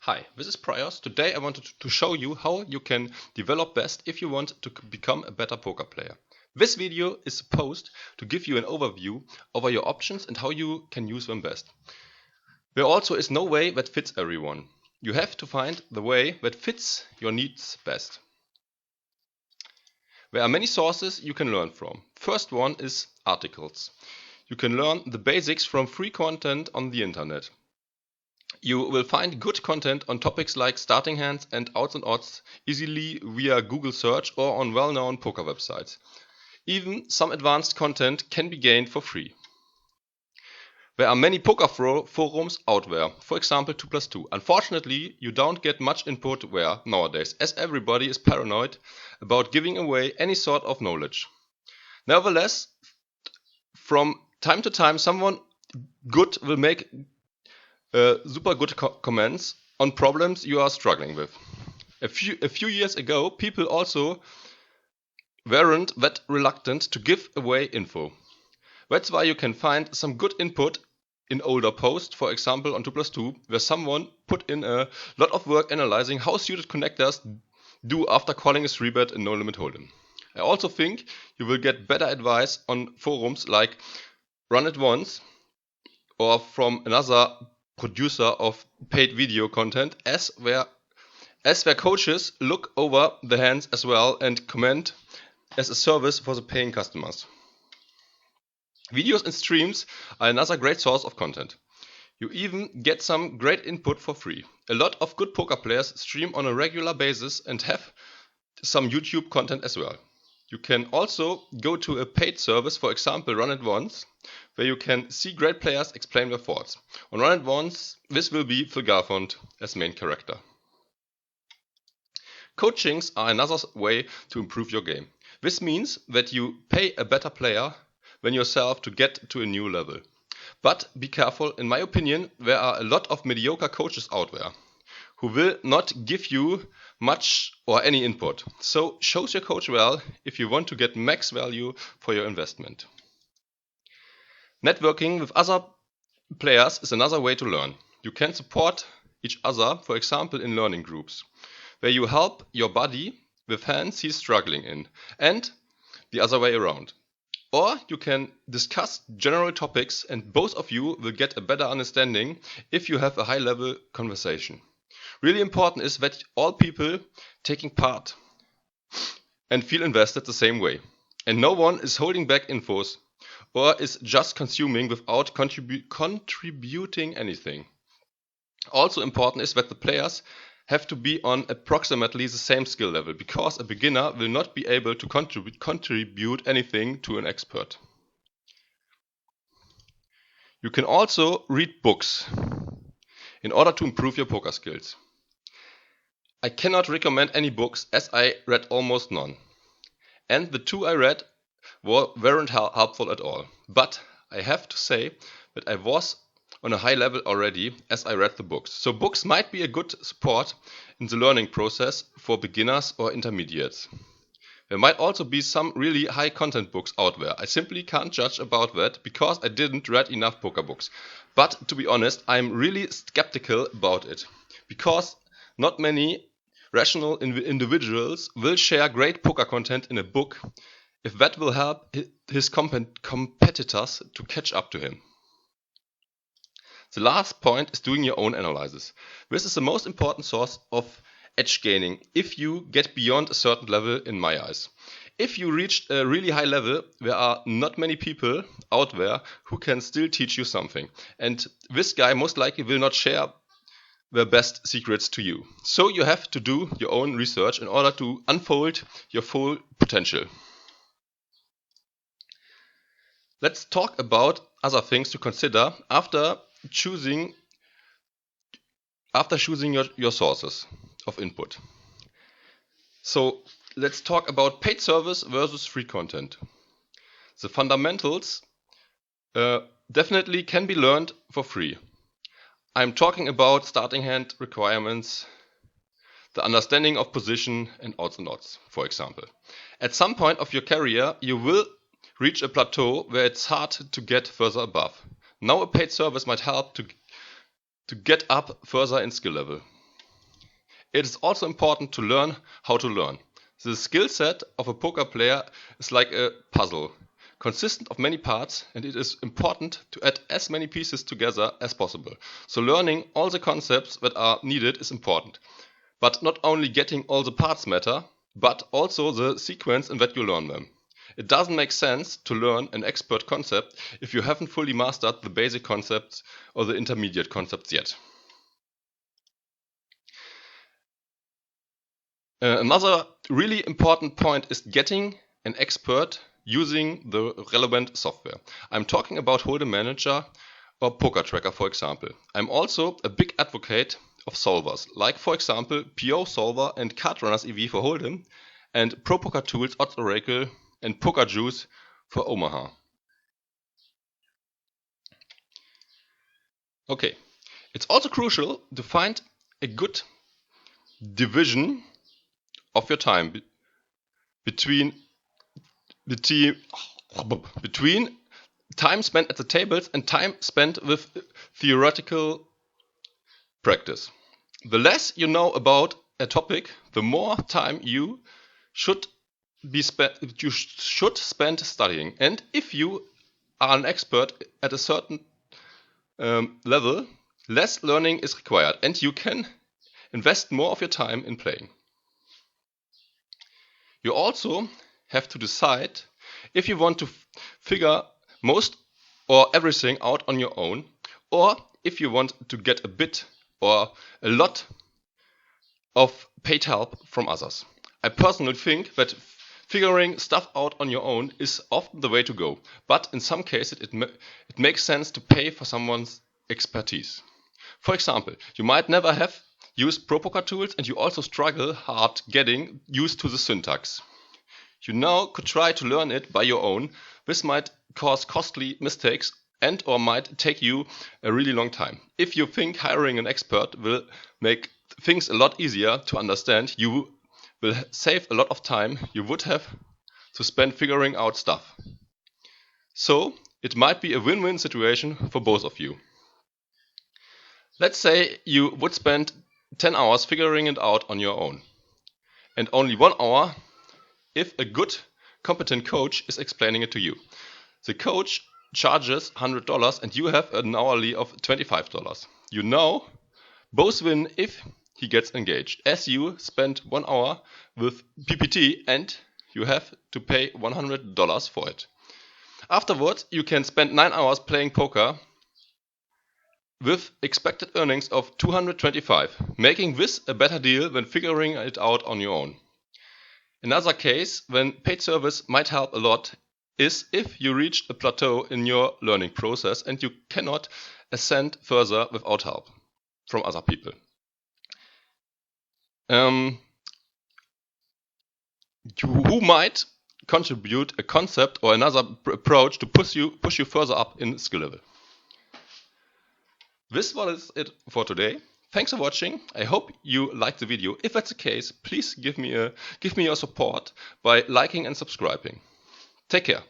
Hi, this is Prios. Today I wanted to show you how you can develop best if you want to become a better poker player. This video is supposed to give you an overview over your options and how you can use them best. There also is no way that fits everyone. You have to find the way that fits your needs best. There are many sources you can learn from. First one is articles. You can learn the basics from free content on the internet. You will find good content on topics like starting hands and outs and odds easily via Google search or on well-known poker websites. Even some advanced content can be gained for free. There are many poker forums out there, for example 2+2. Unfortunately, you don't get much input there nowadays, as everybody is paranoid about giving away any sort of knowledge. Nevertheless, from time to time, someone good will make super good comments on problems you are struggling with. A few years ago, people also weren't that reluctant to give away info. That's why you can find some good input in older posts, for example on 2+2, where someone put in a lot of work analyzing how suited connectors do after calling a 3-bet in No Limit Hold'em. I also think you will get better advice on forums like Run It Once or from another producer of paid video content, as their coaches look over the hands as well and comment as a service for the paying customers. Videos and streams are another great source of content. You even get some great input for free. A lot of good poker players stream on a regular basis and have some YouTube content as well. You can also go to a paid service, for example Run It Once, where you can see great players explain their thoughts. On Run It Once, this will be Phil Garfond as main character. Coachings are another way to improve your game. This means that you pay a better player than yourself to get to a new level. But be careful, in my opinion, there are a lot of mediocre coaches out there who will not give you much or any input. So choose your coach well if you want to get max value for your investment. Networking with other players is another way to learn. You can support each other, for example in learning groups, where you help your buddy with hands he's struggling in, and the other way around. Or you can discuss general topics and both of you will get a better understanding if you have a high-level conversation. Really important is that all people taking part and feel invested the same way. And no one is holding back infos or is just consuming without contributing anything. Also important is that the players have to be on approximately the same skill level, because a beginner will not be able to contribute anything to an expert. You can also read books in order to improve your poker skills. I cannot recommend any books as I read almost none. And the two I read weren't helpful at all. But I have to say that I was on a high level already as I read the books. So books might be a good support in the learning process for beginners or intermediates. There might also be some really high content books out there. I simply can't judge about that because I didn't read enough poker books. But to be honest, I'm really skeptical about it, because not many rational individuals will share great poker content in a book if that will help his competitors to catch up to him. The last point is doing your own analysis. This is the most important source of edge gaining if you get beyond a certain level, in my eyes. If you reach a really high level, there are not many people out there who can still teach you something. And this guy most likely will not share the best secrets to you. So you have to do your own research in order to unfold your full potential. Let's talk about other things to consider after choosing your sources of input. So let's talk about paid service versus free content. The fundamentals definitely can be learned for free. I'm talking about starting hand requirements, the understanding of position and outs and odds, for example. At some point of your career, you will reach a plateau where it's hard to get further above. Now a paid service might help to get up further in skill level. it is also important to learn how to learn. The skill set of a poker player is like a puzzle, consistent of many parts, and it is important to add as many pieces together as possible. So learning all the concepts that are needed is important. But not only getting all the parts matter, but also the sequence in that you learn them. It doesn't make sense to learn an expert concept if you haven't fully mastered the basic concepts or the intermediate concepts yet. Another really important point is getting an expert using the relevant software. I'm talking about Hold'em Manager or Poker Tracker, for example. I'm also a big advocate of solvers, like for example PO Solver and Card Runners EV for Hold'em, and Pro Poker Tools, Odds Oracle, and Poker Juice for Omaha. Okay, it's also crucial to find a good division of your time between time spent at the tables and time spent with theoretical practice. The less you know about a topic, the more time you should spend studying. And if you are an expert at a certain level, less learning is required, and you can invest more of your time in playing. You also have to decide if you want to figure most or everything out on your own, or if you want to get a bit or a lot of paid help from others. I personally think that figuring stuff out on your own is often the way to go, but in some cases it makes sense to pay for someone's expertise. For example, you might never have used Pro Poker Tools and you also struggle hard getting used to the syntax. You now could try to learn it by your own. This might cause costly mistakes and or might take you a really long time. If you think hiring an expert will make things a lot easier to understand, you will save a lot of time you would have to spend figuring out stuff. So it might be a win-win situation for both of you. Let's say you would spend 10 hours figuring it out on your own, and only 1 hour if a good, competent coach is explaining it to you. The coach charges $100 and you have an hourly of $25. You know, both win if he gets engaged, as you spend 1 hour with PPT and you have to pay $100 for it. Afterwards, you can spend 9 hours playing poker with expected earnings of $225, making this a better deal than figuring it out on your own. Another case when paid service might help a lot is if you reach a plateau in your learning process and you cannot ascend further without help from other people. Who might contribute a concept or another approach to push you further up in skill level. This was it for today. Thanks for watching. I hope you liked the video. If that's the case, please give me your support by liking and subscribing. Take care.